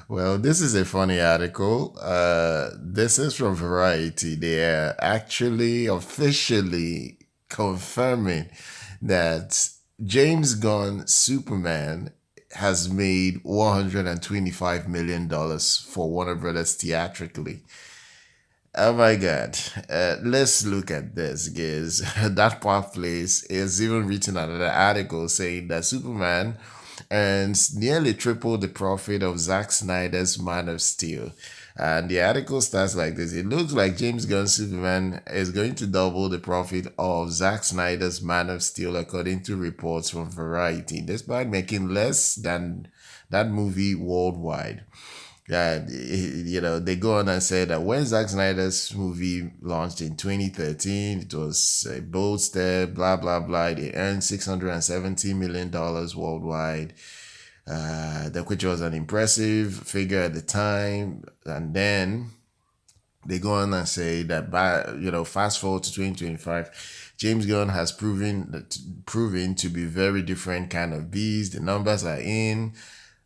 Well, this is a funny article. This is from Variety. They are actually officially confirming that James Gunn Superman has made $125 million for Warner Brothers theatrically. Oh my God. Let's look at this, guys. That part place is even written another article saying that Superman earns nearly triple the profit of Zack Snyder's Man of Steel. And the article starts like this. It looks like James Gunn's Superman is going to double the profit of Zack Snyder's Man of Steel, according to reports from Variety, despite making less than that movie worldwide. Yeah, they go on and say that when Zack Snyder's movie launched in 2013, it was a bold step, blah, blah, blah. They earned $670 million worldwide, which was an impressive figure at the time. And then they go on and say that fast forward to 2025, James Gunn has proven to be very different kind of beast. The numbers are in.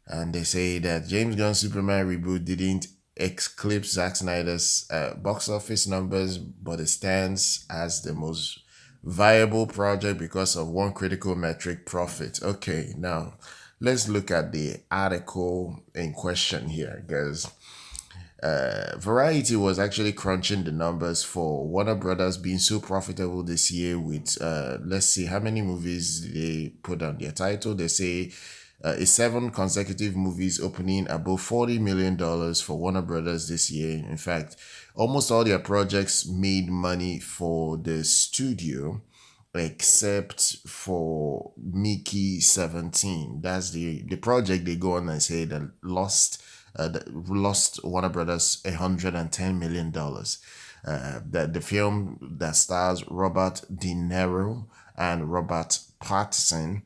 And they say that James Gunn's Superman reboot didn't eclipse Zack Snyder's box office numbers, but it stands as the most viable project because of one critical metric: profit. Okay, now let's look at the article in question here, because Variety was actually crunching the numbers for Warner Brothers being so profitable this year with, let's see, how many movies they put on their title. They say it's 7 consecutive movies opening above $40 million for Warner Brothers this year. In fact, almost all their projects made money for the studio except for Mickey 17. That's the project they go on and say that lost Warner Brothers $110 million. That the film that stars Robert De Niro and Robert Pattinson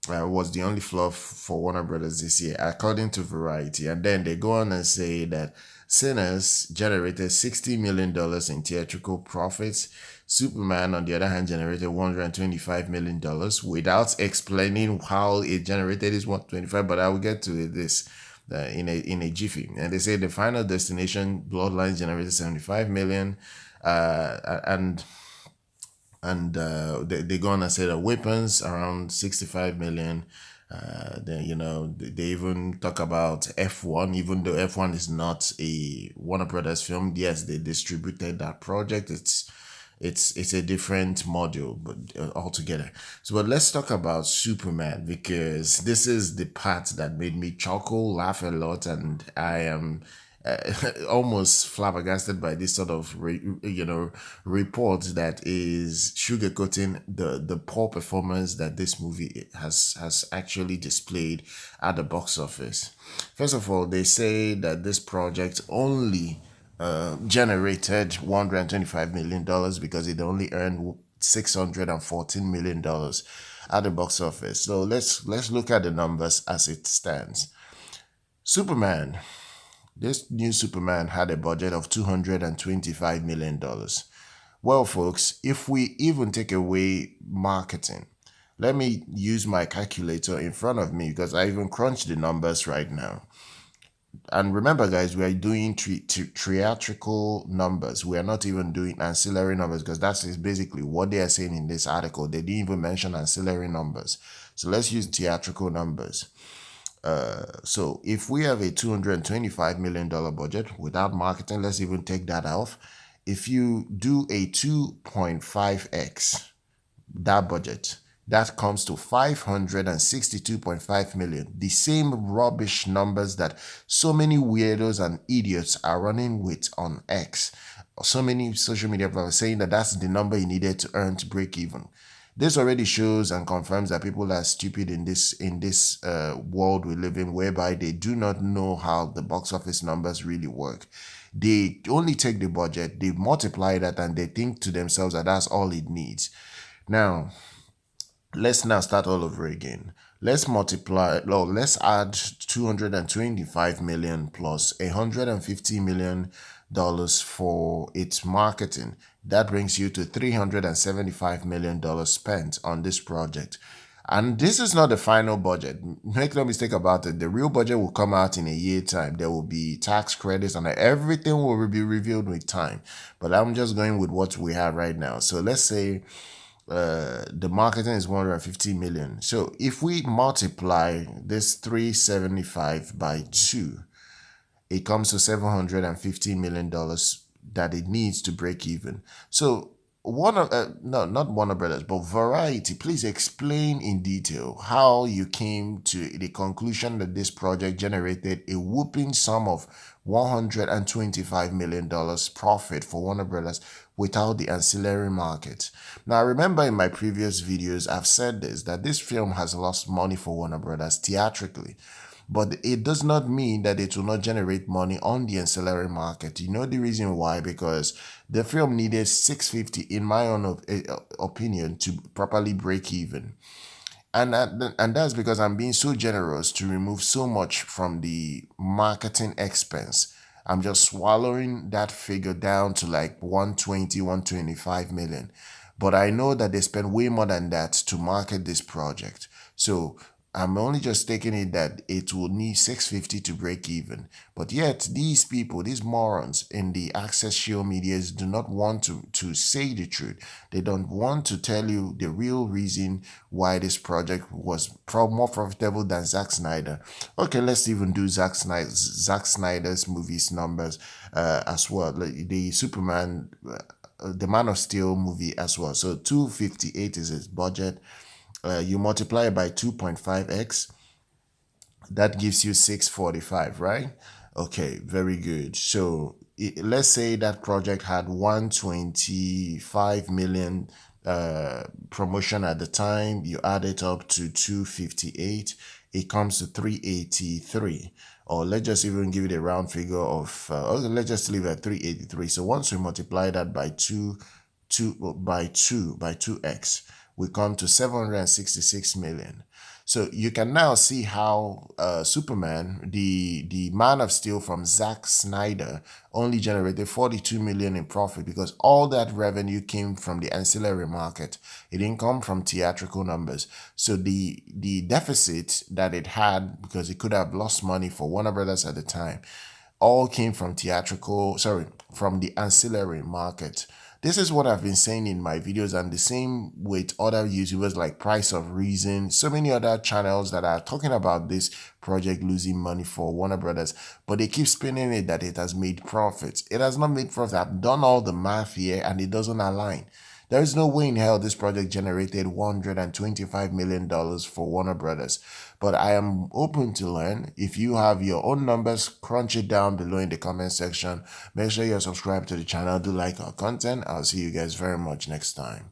was the only flop for Warner Brothers this year, according to Variety. And then they go on and say that Sinners generated $60 million in theatrical profits. Superman, on the other hand, generated $125 million without explaining how it generated this 125. But I will get to this in a jiffy. And they say the Final Destination Bloodlines generated 75 million, and they go on and say that Weapons around 65 million. Then they even talk about F1, even though F1 is not a Warner Brothers film. Yes, they distributed that project. It's a different module, but altogether. So, but let's talk about Superman, because this is the part that made me chuckle, laugh a lot, and I am almost flabbergasted by this sort of report that is sugarcoating the poor performance that this movie has actually displayed at the box office. First of all, they say that this project only generated $125 million because it only earned $614 million at the box office. So let's look at the numbers as it stands. Superman, this new Superman had a budget of $225 million. Well, folks, if we even take away marketing, let me use my calculator in front of me because I even crunched the numbers right now. And remember, guys, we are doing theatrical numbers. We are not even doing ancillary numbers, because that is basically what they are saying in this article. They didn't even mention ancillary numbers. So let's use theatrical numbers. So if we have a $225 million budget without marketing, let's even take that off. If you do a 2.5x that budget, that comes to 562.5 million. The same rubbish numbers that so many weirdos and idiots are running with on X. So many social media platforms saying that that's the number you needed to earn to break even. This already shows and confirms that people are stupid in this world we live in, whereby they do not know how the box office numbers really work. They only take the budget, they multiply that, and they think to themselves that that's all it needs. Now, let's now start all over again. Let's let's add 225 million plus $150 million for its marketing. That brings you to $375 million spent on this project. And this is not the final budget. Make no mistake about it. The real budget will come out in a year time. There will be tax credits and everything will be revealed with time. But I'm just going with what we have right now. So let's say the marketing is 150 million. So if we multiply this 375 by 2, it comes to $750 million that it needs to break even. So no, not Warner Brothers, but Variety, please explain in detail how you came to the conclusion that this project generated a whooping sum of $125 million profit for Warner Brothers without the ancillary market. Now, remember in my previous videos, I've said this, that this film has lost money for Warner Brothers theatrically. But it does not mean that it will not generate money on the ancillary market. You know the reason why? Because the film needed 650, in my own opinion, to properly break even. And that's because I'm being so generous to remove so much from the marketing expense. I'm just swallowing that figure down to like 120, 125 million. But I know that they spend way more than that to market this project. So I'm only just taking it that it will need 650 to break even. But yet, these people, these morons in the Access Shill Medias do not want to say the truth. They don't want to tell you the real reason why this project was more profitable than Zack Snyder. Okay, let's even do Zack Snyder's movies numbers as well. Like the Superman, the Man of Steel movie as well. So 258 is his budget. You multiply it by 2.5x, that gives you 645, right? Okay, very good. So let's say that project had 125 million promotion at the time. You add it up to 258, it comes to 383. Or let's just even give it a round figure of okay, let's just leave it at 383. So once we multiply that by 2x, we come to 766 million. So you can now see how Superman, the Man of Steel from Zack Snyder, only generated 42 million in profit because all that revenue came from the ancillary market. It didn't come from theatrical numbers. So the deficit that it had, because it could have lost money for Warner Brothers at the time, all came from from the ancillary market. This is what I've been saying in my videos, and the same with other YouTubers like Price of Reason, so many other channels that are talking about this project losing money for Warner Brothers, but they keep spinning it that it has made profits. It has not made profits. I've done all the math here and it doesn't align. There is no way in hell this project generated $125 million for Warner Brothers. But I am open to learn. If you have your own numbers, crunch it down below in the comment section. Make sure you're subscribed to the channel. Do like our content. I'll see you guys very much next time.